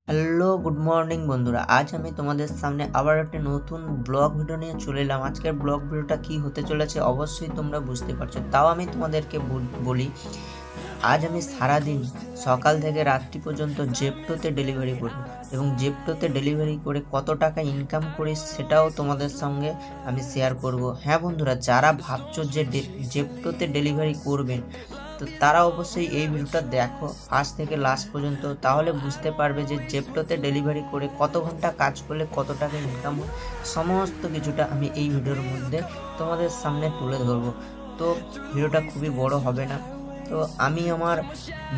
Hello, good morning বন্ধুরা। আজ আমি তোমাদের সামনে আবার একটা নতুন ব্লগ ভিডিও নিয়ে চলে এলাম। আজকের ব্লগ ভিডিওটা কি হতে চলেছে অবশ্যই তোমরা বুঝতে পারছো। তাও আমি তোমাদেরকে বলি, আজ আমি সারাদিন সকাল থেকে রাত্রি পর্যন্ত জেপ্টোতে ডেলিভারি করব এবং জেপ্টোতে ডেলিভারি করে কত টাকা ইনকাম করি সেটাও তোমাদের সঙ্গে আমি শেয়ার করব। হ্যাঁ বন্ধুরা, যারা ভাবছো যে জেপ্টোতে ডেলিভারি করবেন, তো তারা অবশ্যই এই ভিডিওটা দেখো ফার্স্ট থেকে লাস্ট পর্যন্ত, তাহলে বুঝতে পারবে যে জেপ্টোতে ডেলিভারি করে কত ঘন্টা কাজ করলে কত টাকা ইনকাম হয়। সমস্ত কিছুটা আমি এই ভিডিওর মধ্যে তোমাদের সামনে তুলে ধরবো। তো ভিডিওটা খুবই বড় হবে না। তো আমি আমার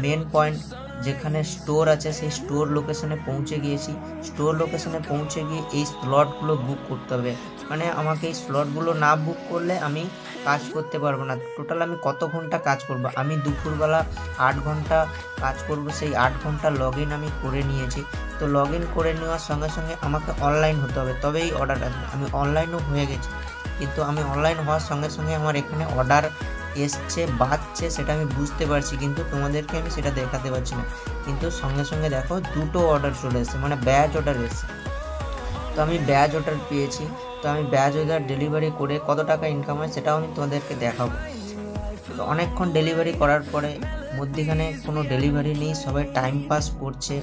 মেন পয়েন্ট যেখানে স্টোর আছে সেই স্টোর লোকেশনে পৌঁছে গিয়েছি। স্টোর লোকেশনে পৌঁছে গিয়ে এই স্লটগুলো বুক করতে হবে। মানে আমাকে এই স্লটগুলো না বুক করলে আমি কাজ করতে পারবো না। টোটাল আমি কত ঘন্টা কাজ করব, আমি দুপুরবেলা 8 ঘন্টা কাজ করব। সেই 8 ঘন্টা লগ ইন আমি করে নিয়েছি। তো লগ ইন করে নেওয়ার সঙ্গে সঙ্গে আমাকে অনলাইন হতে হবে, তবেই অর্ডার আসবে। আমি অনলাইনও হয়ে গেছি, কিন্তু আমি অনলাইন হওয়ার সঙ্গে সঙ্গে আমার এখানে অর্ডার এসছে বাজছে সেটা আমি বুঝতে পারছি, কিন্তু তোমাদেরকে আমি সেটা দেখাতে পারছি না। কিন্তু সঙ্গে সঙ্গে দেখো দুটো অর্ডার চলে এসেছে, মানে ব্যাচ অর্ডার এসেছে। তো আমি ব্যাচ অর্ডার পেয়েছি। তো আমি ব্যাচ অর্ডার ডেলিভারি করে কত টাকা ইনকাম হয় সেটাও আমি তোমাদেরকে দেখাবো। তো অনেকক্ষণ ডেলিভারি করার পরে মধ্যিখানে কোনো ডেলিভারি নেই, সবাই টাইম পাস করছে,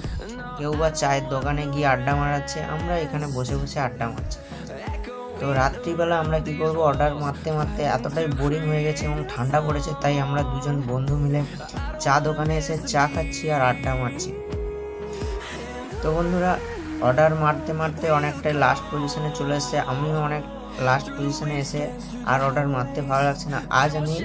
কেউ বা চায়ের দোকানে গিয়ে আড্ডা মারাচ্ছে, আমরা এখানে বসে বসে আড্ডা মারছি। তো রাত্রিবেলা আমরা কি করব, অর্ডার মারতে মারতে এতটাই বোরিং হয়ে গেছে এবং ঠান্ডা পড়েছে, তাই আমরা দুজন বন্ধু মিলে চা দোকানে এসে চা খাচ্ছি আর আড্ডা মারছি। তো বন্ধুরা, অর্ডার মারতে মারতে অনেকটাই লাস্ট পজিশনে চলে এসেছে, আমিও অনেক লাস্ট পজিশনে এসে আর অর্ডার মারতে ভালো লাগছে না। আজ আমি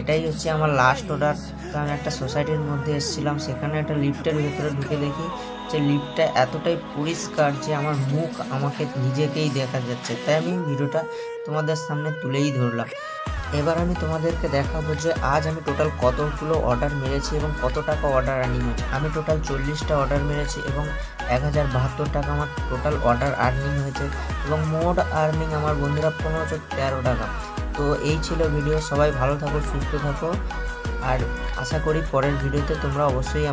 এটাই হচ্ছে আমার লাস্ট অর্ডার। তো আমি একটা সোসাইটির মধ্যে এসেছিলাম, সেখানে একটা লিফটের ভেতরে ঢুকে দেখি যে লিফটটা এতটাই পরিষ্কার যে আমার মুখ আমাকে নিজেকেই দেখা যাচ্ছে, তাই আমি ভিডিওটা তোমাদের সামনে তুলেই ধরলাম। এবার আমি তোমাদেরকে দেখাবো যে আজ আমি টোটাল কতগুলো অর্ডার মেরেছি এবং কত টাকা অর্ডার আর্নিং হয়েছে। আমি টোটাল 40টা অর্ডার মেরেছি এবং 1072 টাকা আমার টোটাল অর্ডার আর্নিং হয়েছে এবং মোট আর্নিং আমার বন্ধুরা 1513 টাকা। তো এই ছিল ভিডিও। সবাই ভালো থাকো, সুস্থ থাকো, আর আশা করি পরের ভিডিওতে তোমরা অবশ্যই